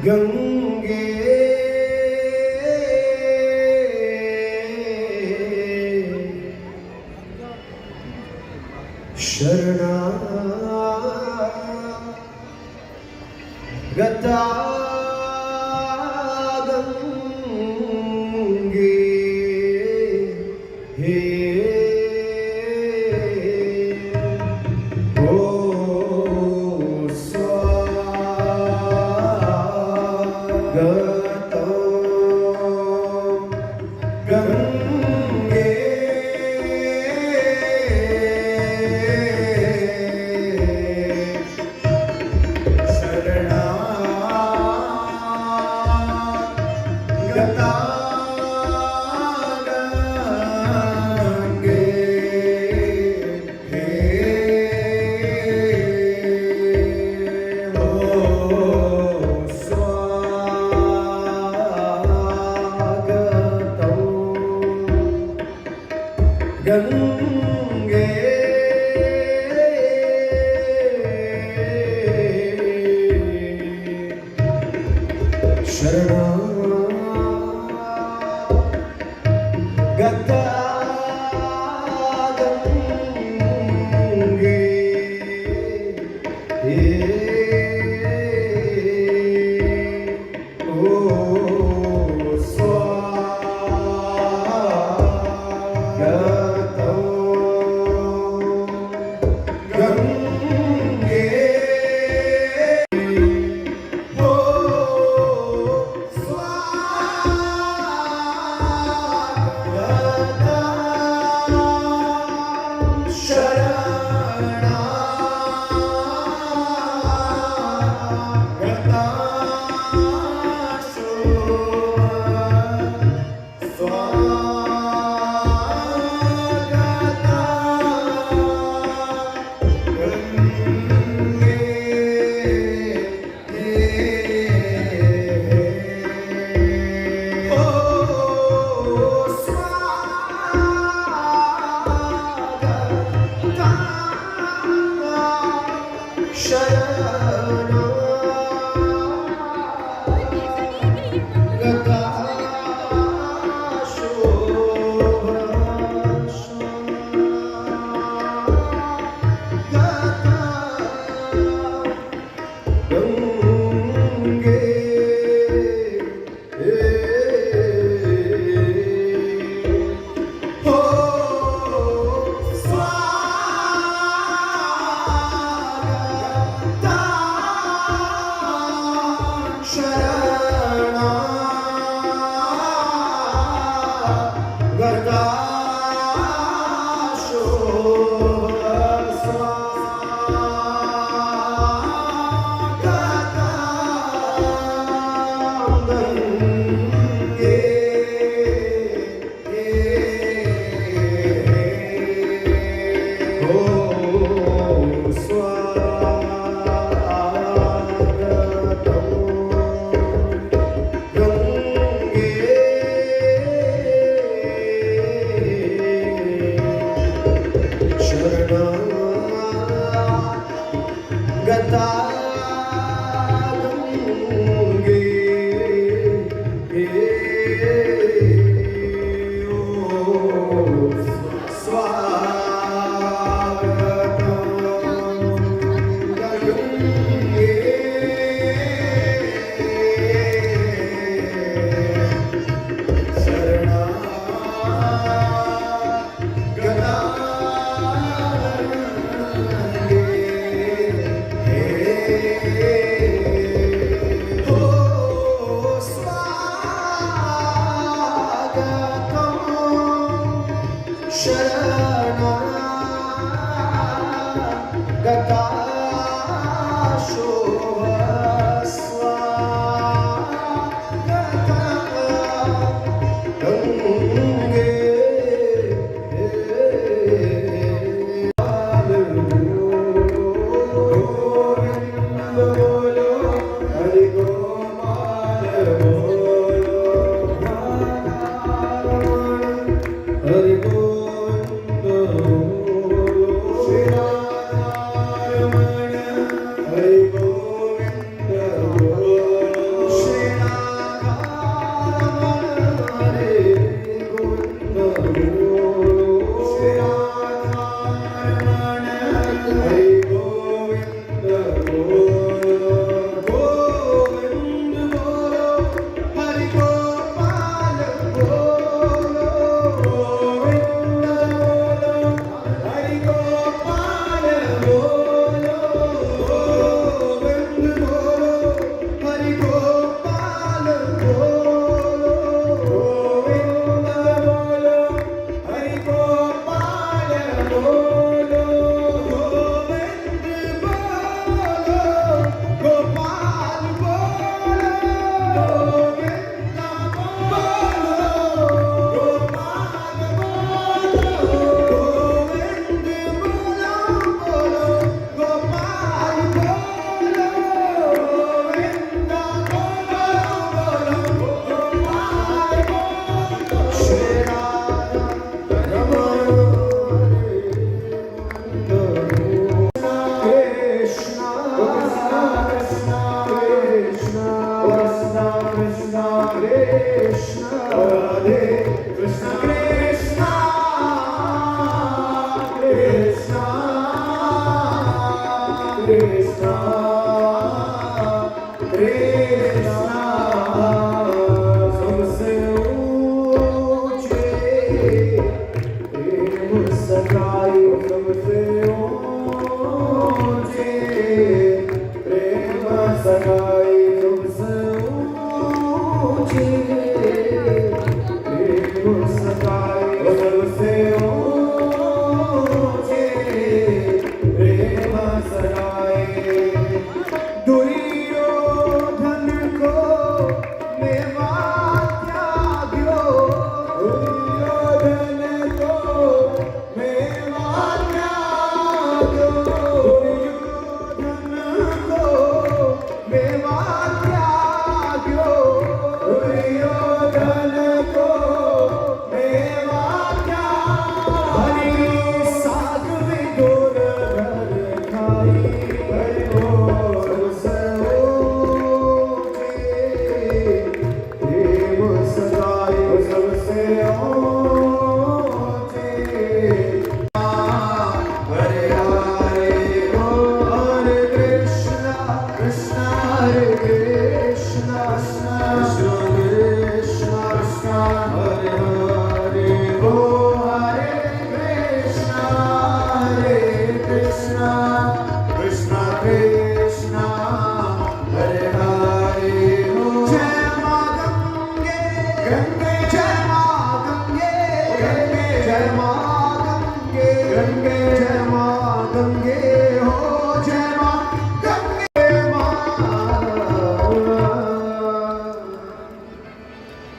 गंगे शरणागता गंगे हे ओ स्वागतो गंगे गता गंगे हे ओ स्वागतो गंगे शरणागता गंगे हे ओ स्वागतो गंगे ओ स्वागतो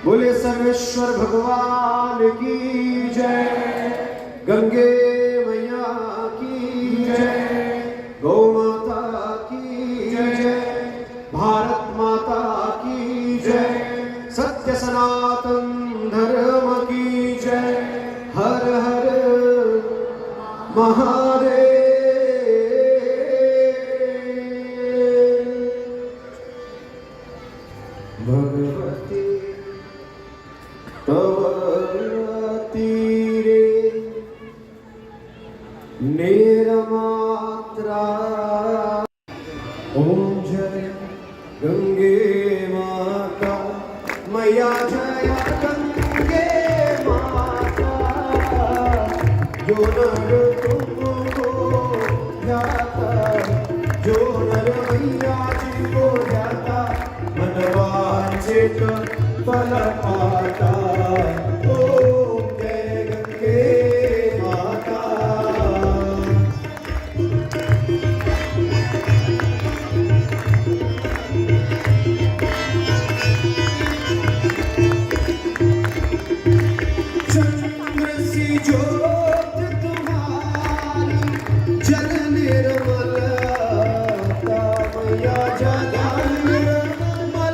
बोले सर्वेश्वर भगवान की जय, गंगे मैया की जय, गौ माता की जय, भारत माता की जय, सत्य सनातन धर्म की जय, हर हर महादेव। भगवती तव तीरे निरमात्रा। ओम जय गंगे माता मैया, जय गंगे माता, जो नर तुमको ध्याता, जो नर मैया जी को ध्याता, मनवांछित फल पाता। ओम जय गंगे माता। चंद्र सी ज्योत तुम्हारी, जल निर्मलता, मैया जल निर्मलता।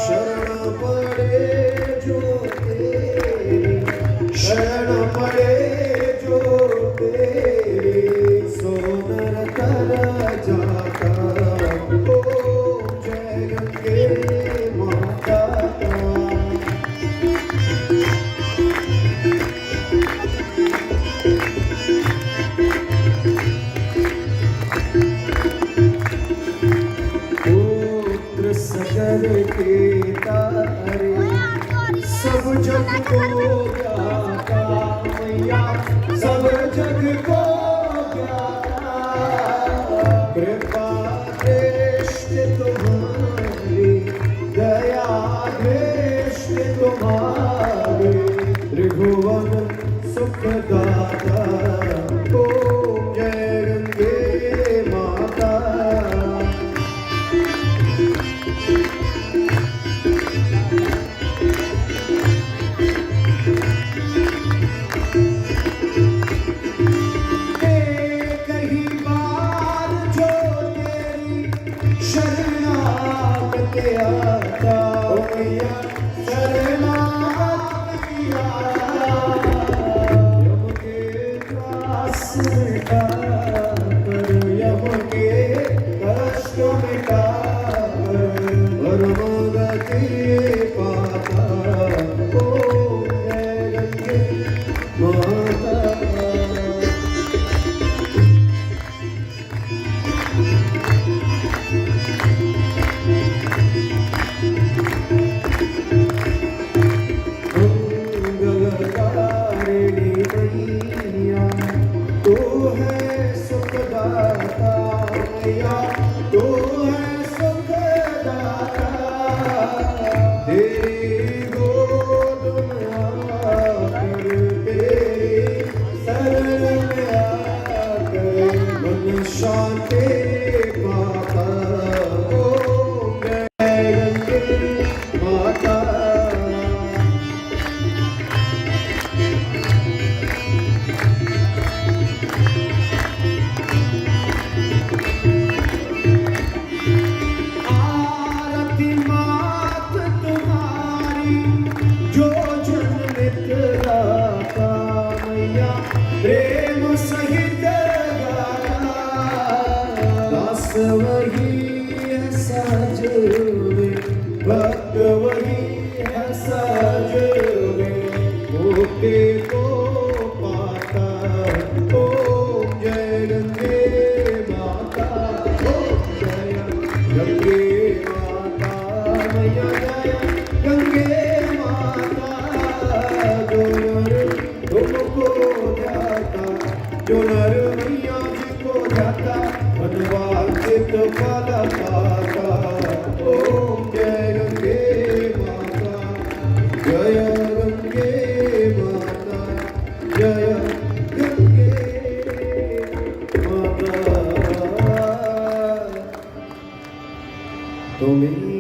शरण पड़े जो तेरी, शरण पड़े जो तेरी, सो नर तर जाता। ओम जय गंगे माता। पुत्र सगर के तारे, सब जग को ज्ञाता, मैया सब जग को ज्ञाता। कृपा दृष्टि तुम्हारी, दया दृष्टि तुम्हारी, त्रिभुवन सुखदाता। ओम जय गंगे माता। कहीं बार जो तेरी शरणागत आता, ओ मैया शरणागत आता। यम के त्रास मिटा कर, यम के कष्ट मिटा कर, परम गति तो है सुखदाता तेरी गोद में आकर तेरी शरण में आकर मन शांति पाता ओम जय गंगे माता आरती मात तुम्हारी जो जन्मित गाता मैया प्रेम सहित गाया दास वही है सजवे भक्त वही है सजवे मुक्ति को पाता ओम जय गंगे माता ओम जय गंगे माता मैया जय गंगे माता जो नर तुमको ध्याता जो नर मैया जी को ध्याता मनवांछित फल पाता ओम जय गंगे माता जय गंगे माता जय गंगे माता तुम्हें